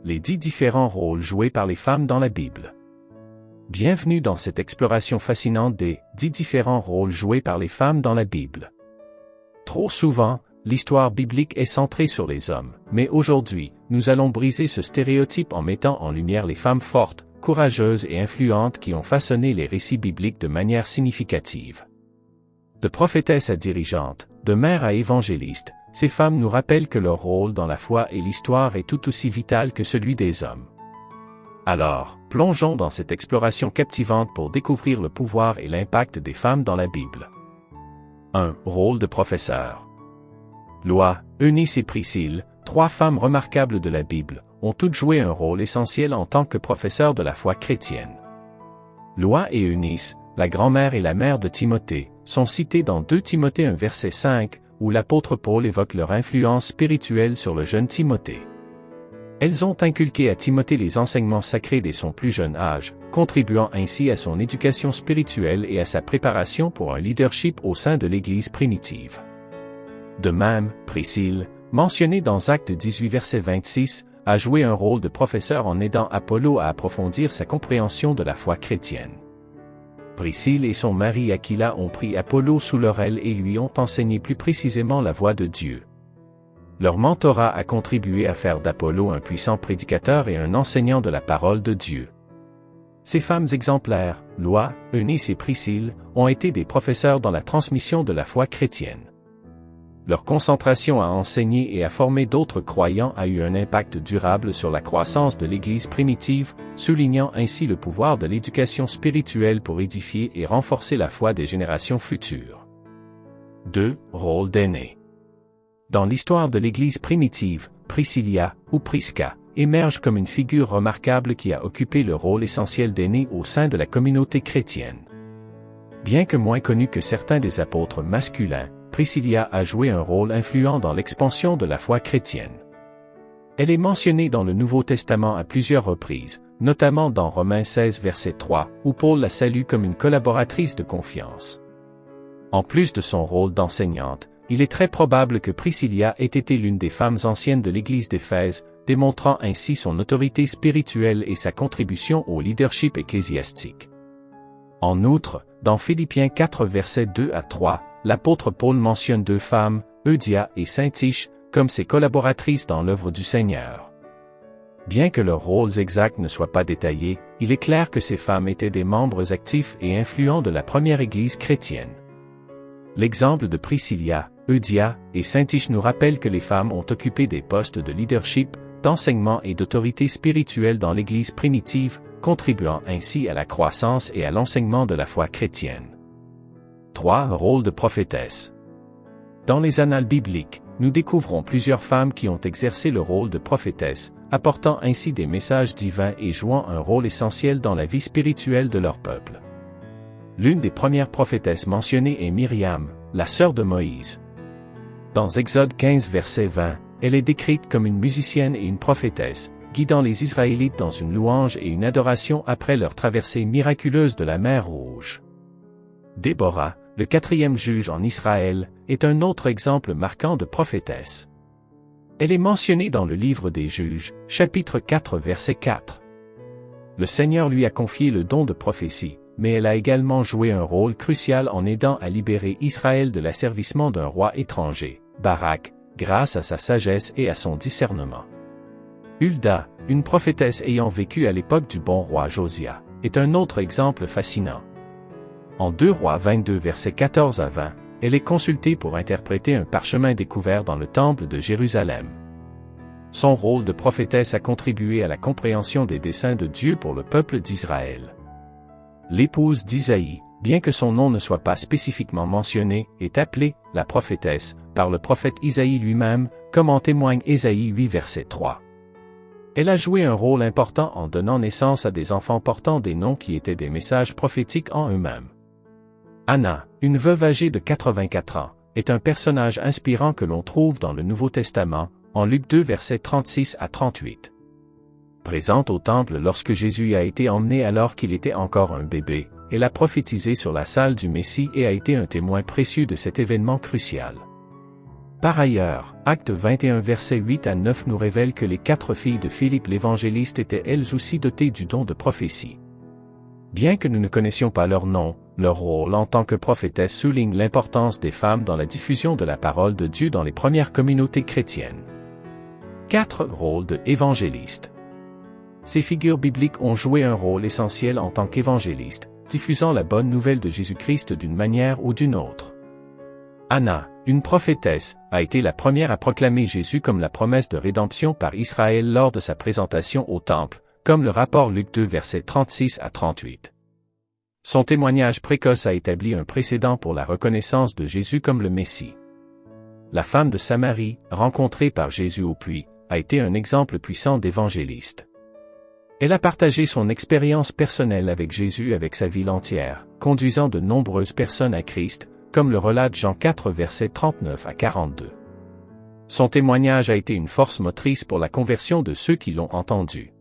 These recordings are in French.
Les 10 différents rôles joués par les femmes dans la Bible. Bienvenue dans cette exploration fascinante des 10 différents rôles joués par les femmes dans la Bible. Trop souvent, l'histoire biblique est centrée sur les hommes, mais aujourd'hui, nous allons briser ce stéréotype en mettant en lumière les femmes fortes, courageuses et influentes qui ont façonné les récits bibliques de manière significative. De prophétesse à dirigeante, de mère à évangéliste, ces femmes nous rappellent que leur rôle dans la foi et l'histoire est tout aussi vital que celui des hommes. Alors, plongeons dans cette exploration captivante pour découvrir le pouvoir et l'impact des femmes dans la Bible. 1. Rôle de professeur. Lois, Eunice et Priscille, 3 femmes remarquables de la Bible, ont toutes joué un rôle essentiel en tant que professeurs de la foi chrétienne. Lois et Eunice, la grand-mère et la mère de Timothée, sont citées dans 2 Timothée 1 verset 5, où l'apôtre Paul évoque leur influence spirituelle sur le jeune Timothée. Elles ont inculqué à Timothée les enseignements sacrés dès son plus jeune âge, contribuant ainsi à son éducation spirituelle et à sa préparation pour un leadership au sein de l'Église primitive. De même, Priscille, mentionnée dans Actes 18 verset 26, a joué un rôle de professeur en aidant Apollo à approfondir sa compréhension de la foi chrétienne. Priscille et son mari Aquila ont pris Apollo sous leur aile et lui ont enseigné plus précisément la voie de Dieu. Leur mentorat a contribué à faire d'Apollo un puissant prédicateur et un enseignant de la parole de Dieu. Ces femmes exemplaires, Lois, Eunice et Priscille, ont été des professeurs dans la transmission de la foi chrétienne. Leur concentration à enseigner et à former d'autres croyants a eu un impact durable sur la croissance de l'Église primitive, soulignant ainsi le pouvoir de l'éducation spirituelle pour édifier et renforcer la foi des générations futures. 2. Rôle d'aîné. Dans l'histoire de l'Église primitive, Priscilla, ou Prisca, émerge comme une figure remarquable qui a occupé le rôle essentiel d'aîné au sein de la communauté chrétienne. Bien que moins connue que certains des apôtres masculins, Priscilla a joué un rôle influent dans l'expansion de la foi chrétienne. Elle est mentionnée dans le Nouveau Testament à plusieurs reprises, notamment dans Romains 16 verset 3, où Paul la salue comme une collaboratrice de confiance. En plus de son rôle d'enseignante, il est très probable que Priscilla ait été l'une des femmes anciennes de l'Église d'Éphèse, démontrant ainsi son autorité spirituelle et sa contribution au leadership ecclésiastique. En outre, dans Philippiens 4 versets 2 à 3, l'apôtre Paul mentionne 2 femmes, Eudia et Syntyche, comme ses collaboratrices dans l'œuvre du Seigneur. Bien que leurs rôles exacts ne soient pas détaillés, il est clair que ces femmes étaient des membres actifs et influents de la première Église chrétienne. L'exemple de Priscilla, Eudia et Syntyche nous rappelle que les femmes ont occupé des postes de leadership, d'enseignement et d'autorité spirituelle dans l'Église primitive, contribuant ainsi à la croissance et à l'enseignement de la foi chrétienne. 3. Rôle de prophétesse. Dans les annales bibliques, nous découvrons plusieurs femmes qui ont exercé le rôle de prophétesse, apportant ainsi des messages divins et jouant un rôle essentiel dans la vie spirituelle de leur peuple. L'une des premières prophétesses mentionnées est Myriam, la sœur de Moïse. Dans Exode 15 verset 20, elle est décrite comme une musicienne et une prophétesse, guidant les Israélites dans une louange et une adoration après leur traversée miraculeuse de la mer Rouge. Déborah, le 4e juge en Israël, est un autre exemple marquant de prophétesse. Elle est mentionnée dans le livre des Juges, chapitre 4 verset 4. Le Seigneur lui a confié le don de prophétie, mais elle a également joué un rôle crucial en aidant à libérer Israël de l'asservissement d'un roi étranger, Barak, grâce à sa sagesse et à son discernement. Hulda, une prophétesse ayant vécu à l'époque du bon roi Josia, est un autre exemple fascinant. En 2 Rois 22 versets 14 à 20, elle est consultée pour interpréter un parchemin découvert dans le temple de Jérusalem. Son rôle de prophétesse a contribué à la compréhension des desseins de Dieu pour le peuple d'Israël. L'épouse d'Isaïe, bien que son nom ne soit pas spécifiquement mentionné, est appelée « la prophétesse » par le prophète Isaïe lui-même, comme en témoigne Ésaïe 8 verset 3. Elle a joué un rôle important en donnant naissance à des enfants portant des noms qui étaient des messages prophétiques en eux-mêmes. Anna, une veuve âgée de 84 ans, est un personnage inspirant que l'on trouve dans le Nouveau Testament, en Luc 2 versets 36 à 38. Présente au temple lorsque Jésus a été emmené alors qu'il était encore un bébé, elle a prophétisé sur la salle du Messie et a été un témoin précieux de cet événement crucial. Par ailleurs, Actes 21 versets 8 à 9 nous révèle que les 4 filles de Philippe l'évangéliste étaient elles aussi dotées du don de prophétie. Bien que nous ne connaissions pas leur nom, leur rôle en tant que prophétesse souligne l'importance des femmes dans la diffusion de la parole de Dieu dans les premières communautés chrétiennes. 4 rôles de évangéliste. Ces figures bibliques ont joué un rôle essentiel en tant qu'évangélistes, diffusant la bonne nouvelle de Jésus-Christ d'une manière ou d'une autre. Anna, une prophétesse, a été la première à proclamer Jésus comme la promesse de rédemption par Israël lors de sa présentation au Temple, comme le rapport Luc 2 versets 36 à 38. Son témoignage précoce a établi un précédent pour la reconnaissance de Jésus comme le Messie. La femme de Samarie, rencontrée par Jésus au puits, a été un exemple puissant d'évangéliste. Elle a partagé son expérience personnelle avec Jésus avec sa ville entière, conduisant de nombreuses personnes à Christ, comme le relate Jean 4 versets 39 à 42. Son témoignage a été une force motrice pour la conversion de ceux qui l'ont entendu.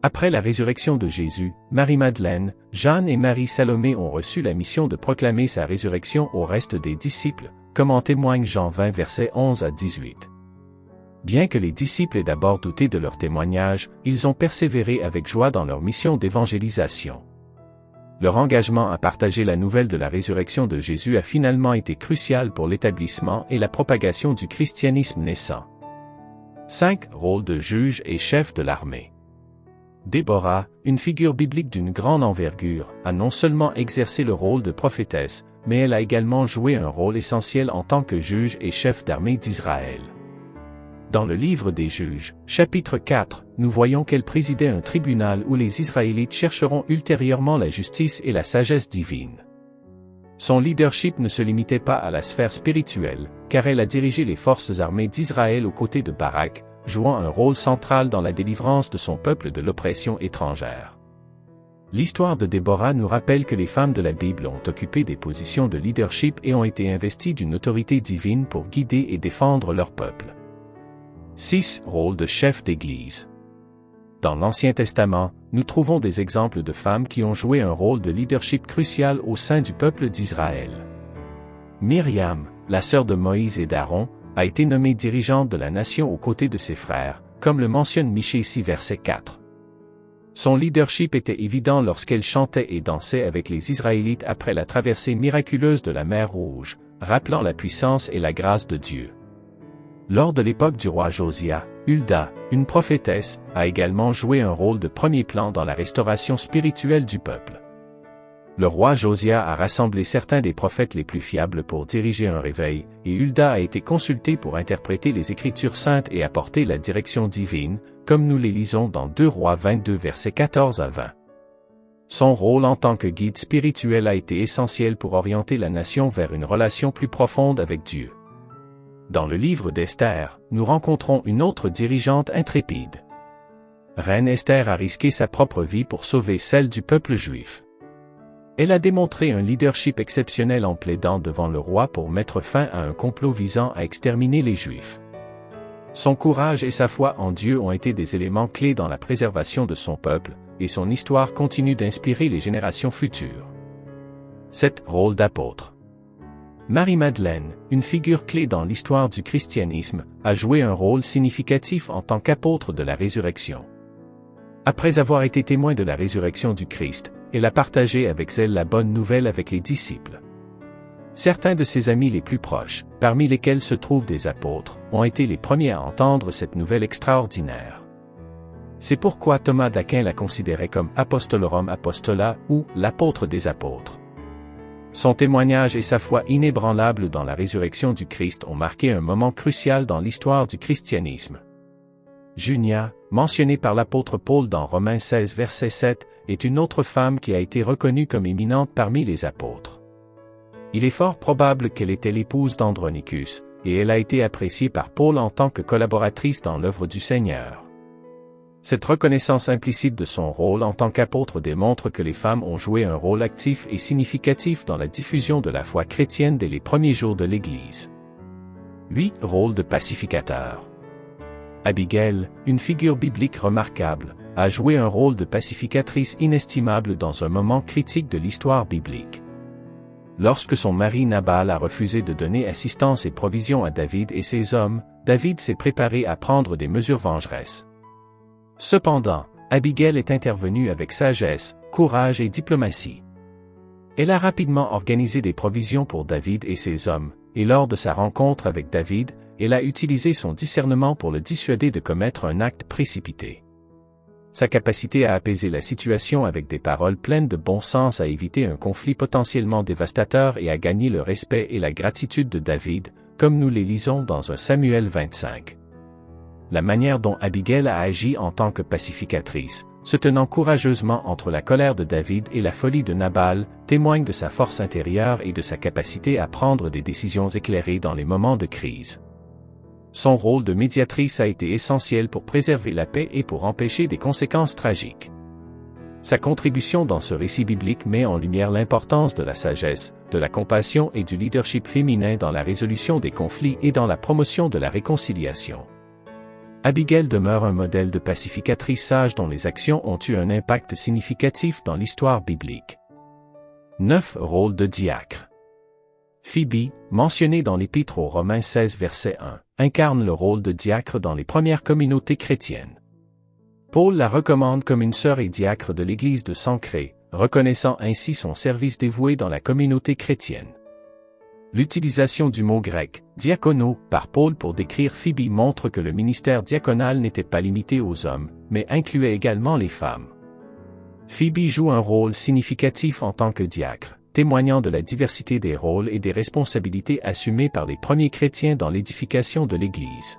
Après la résurrection de Jésus, Marie-Madeleine, Jeanne et Marie-Salomé ont reçu la mission de proclamer sa résurrection au reste des disciples, comme en témoigne Jean 20 versets 11 à 18. Bien que les disciples aient d'abord douté de leur témoignage, ils ont persévéré avec joie dans leur mission d'évangélisation. Leur engagement à partager la nouvelle de la résurrection de Jésus a finalement été crucial pour l'établissement et la propagation du christianisme naissant. 5 rôles de juge et chef de l'armée. Déborah, une figure biblique d'une grande envergure, a non seulement exercé le rôle de prophétesse, mais elle a également joué un rôle essentiel en tant que juge et chef d'armée d'Israël. Dans le livre des Juges, chapitre 4, nous voyons qu'elle présidait un tribunal où les Israélites chercheront ultérieurement la justice et la sagesse divine. Son leadership ne se limitait pas à la sphère spirituelle, car elle a dirigé les forces armées d'Israël aux côtés de Barak, jouant un rôle central dans la délivrance de son peuple de l'oppression étrangère. L'histoire de Déborah nous rappelle que les femmes de la Bible ont occupé des positions de leadership et ont été investies d'une autorité divine pour guider et défendre leur peuple. 6 rôles de chef d'Église. Dans l'Ancien Testament, nous trouvons des exemples de femmes qui ont joué un rôle de leadership crucial au sein du peuple d'Israël. Myriam, la sœur de Moïse et d'Aaron, a été nommée dirigeante de la nation aux côtés de ses frères, comme le mentionne Michée 6 verset 4. Son leadership était évident lorsqu'elle chantait et dansait avec les Israélites après la traversée miraculeuse de la mer Rouge, rappelant la puissance et la grâce de Dieu. Lors de l'époque du roi Josia, Hulda, une prophétesse, a également joué un rôle de premier plan dans la restauration spirituelle du peuple. Le roi Josia a rassemblé certains des prophètes les plus fiables pour diriger un réveil, et Hulda a été consultée pour interpréter les Écritures saintes et apporter la direction divine, comme nous les lisons dans 2 Rois 22 versets 14 à 20. Son rôle en tant que guide spirituel a été essentiel pour orienter la nation vers une relation plus profonde avec Dieu. Dans le livre d'Esther, nous rencontrons une autre dirigeante intrépide. Reine Esther a risqué sa propre vie pour sauver celle du peuple juif. Elle a démontré un leadership exceptionnel en plaidant devant le roi pour mettre fin à un complot visant à exterminer les Juifs. Son courage et sa foi en Dieu ont été des éléments clés dans la préservation de son peuple, et son histoire continue d'inspirer les générations futures. 7 rôles d'apôtre. Marie-Madeleine, une figure clé dans l'histoire du christianisme, a joué un rôle significatif en tant qu'apôtre de la résurrection. Après avoir été témoin de la résurrection du Christ, elle a partagé avec zèle la bonne nouvelle avec les disciples. Certains de ses amis les plus proches, parmi lesquels se trouvent des apôtres, ont été les premiers à entendre cette nouvelle extraordinaire. C'est pourquoi Thomas d'Aquin la considérait comme Apostolorum Apostola ou l'apôtre des apôtres. Son témoignage et sa foi inébranlable dans la résurrection du Christ ont marqué un moment crucial dans l'histoire du christianisme. Junia, mentionnée par l'apôtre Paul dans Romains 16 verset 7, est une autre femme qui a été reconnue comme éminente parmi les apôtres. Il est fort probable qu'elle était l'épouse d'Andronicus, et elle a été appréciée par Paul en tant que collaboratrice dans l'œuvre du Seigneur. Cette reconnaissance implicite de son rôle en tant qu'apôtre démontre que les femmes ont joué un rôle actif et significatif dans la diffusion de la foi chrétienne dès les premiers jours de l'Église. 8 rôles de pacificateur. Abigail, une figure biblique remarquable, a joué un rôle de pacificatrice inestimable dans un moment critique de l'histoire biblique. Lorsque son mari Nabal a refusé de donner assistance et provision à David et ses hommes, David s'est préparé à prendre des mesures vengeresses. Cependant, Abigail est intervenue avec sagesse, courage et diplomatie. Elle a rapidement organisé des provisions pour David et ses hommes, et lors de sa rencontre avec David, elle a utilisé son discernement pour le dissuader de commettre un acte précipité. Sa capacité à apaiser la situation avec des paroles pleines de bon sens a évité un conflit potentiellement dévastateur et a gagné le respect et la gratitude de David, comme nous les lisons dans 1 Samuel 25. La manière dont Abigail a agi en tant que pacificatrice, se tenant courageusement entre la colère de David et la folie de Nabal, témoigne de sa force intérieure et de sa capacité à prendre des décisions éclairées dans les moments de crise. Son rôle de médiatrice a été essentiel pour préserver la paix et pour empêcher des conséquences tragiques. Sa contribution dans ce récit biblique met en lumière l'importance de la sagesse, de la compassion et du leadership féminin dans la résolution des conflits et dans la promotion de la réconciliation. Abigail demeure un modèle de pacificatrice sage dont les actions ont eu un impact significatif dans l'histoire biblique. 9. Rôle de diacre. Phoebe, mentionnée dans l'Épître aux Romains 16 verset 1, incarne le rôle de diacre dans les premières communautés chrétiennes. Paul la recommande comme une sœur et diacre de l'Église de Sancrée, reconnaissant ainsi son service dévoué dans la communauté chrétienne. L'utilisation du mot grec « diakono » par Paul pour décrire Phoebe montre que le ministère diaconal n'était pas limité aux hommes, mais incluait également les femmes. Phoebe joue un rôle significatif en tant que diacre, témoignant de la diversité des rôles et des responsabilités assumées par les premiers chrétiens dans l'édification de l'Église.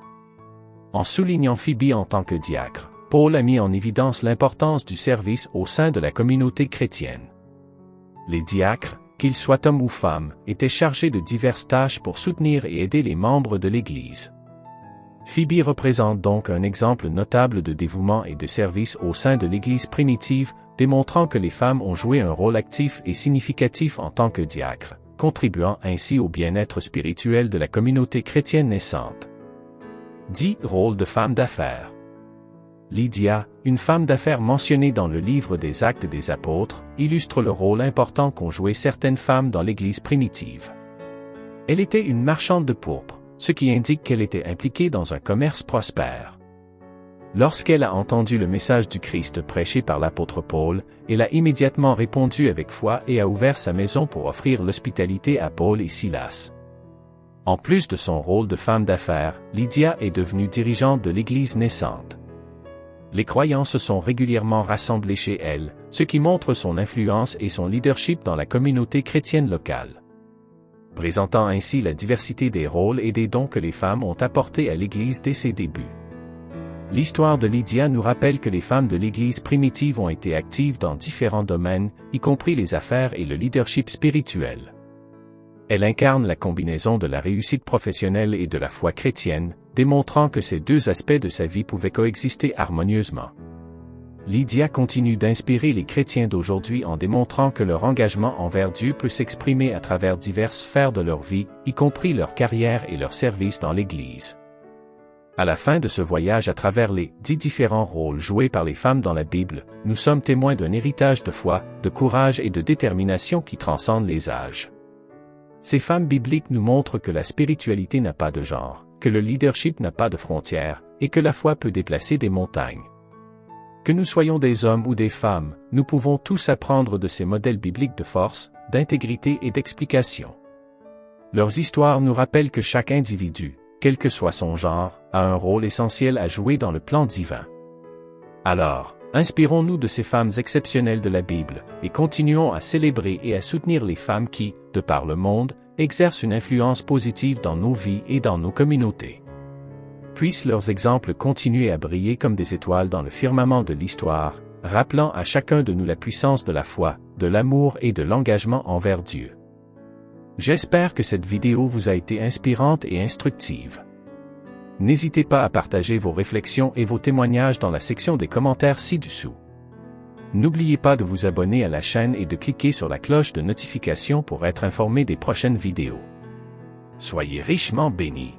En soulignant Phoebe en tant que diacre, Paul a mis en évidence l'importance du service au sein de la communauté chrétienne. Les diacres, qu'ils soient hommes ou femmes, étaient chargés de diverses tâches pour soutenir et aider les membres de l'Église. Phoebe représente donc un exemple notable de dévouement et de service au sein de l'Église primitive, démontrant que les femmes ont joué un rôle actif et significatif en tant que diacres, contribuant ainsi au bien-être spirituel de la communauté chrétienne naissante. 10. Rôle de femme d'affaires. Lydia, une femme d'affaires mentionnée dans le livre des Actes des Apôtres, illustre le rôle important qu'ont joué certaines femmes dans l'Église primitive. Elle était une marchande de pourpre, ce qui indique qu'elle était impliquée dans un commerce prospère. Lorsqu'elle a entendu le message du Christ prêché par l'apôtre Paul, elle a immédiatement répondu avec foi et a ouvert sa maison pour offrir l'hospitalité à Paul et Silas. En plus de son rôle de femme d'affaires, Lydia est devenue dirigeante de l'Église naissante. Les croyants se sont régulièrement rassemblés chez elle, ce qui montre son influence et son leadership dans la communauté chrétienne locale. Présentant ainsi la diversité des rôles et des dons que les femmes ont apportés à l'Église dès ses débuts. L'histoire de Lydia nous rappelle que les femmes de l'Église primitive ont été actives dans différents domaines, y compris les affaires et le leadership spirituel. Elle incarne la combinaison de la réussite professionnelle et de la foi chrétienne, démontrant que ces deux aspects de sa vie pouvaient coexister harmonieusement. Lydia continue d'inspirer les chrétiens d'aujourd'hui en démontrant que leur engagement envers Dieu peut s'exprimer à travers diverses sphères de leur vie, y compris leur carrière et leur service dans l'Église. À la fin de ce voyage à travers les 10 différents rôles joués par les femmes dans la Bible, nous sommes témoins d'un héritage de foi, de courage et de détermination qui transcende les âges. Ces femmes bibliques nous montrent que la spiritualité n'a pas de genre, que le leadership n'a pas de frontières, et que la foi peut déplacer des montagnes. Que nous soyons des hommes ou des femmes, nous pouvons tous apprendre de ces modèles bibliques de force, d'intégrité et d'explication. Leurs histoires nous rappellent que chaque individu, quel que soit son genre, a un rôle essentiel à jouer dans le plan divin. Alors, inspirons-nous de ces femmes exceptionnelles de la Bible, et continuons à célébrer et à soutenir les femmes qui, de par le monde, exercent une influence positive dans nos vies et dans nos communautés. Puissent leurs exemples continuer à briller comme des étoiles dans le firmament de l'histoire, rappelant à chacun de nous la puissance de la foi, de l'amour et de l'engagement envers Dieu. J'espère que cette vidéo vous a été inspirante et instructive. N'hésitez pas à partager vos réflexions et vos témoignages dans la section des commentaires ci-dessous. N'oubliez pas de vous abonner à la chaîne et de cliquer sur la cloche de notification pour être informé des prochaines vidéos. Soyez richement bénis.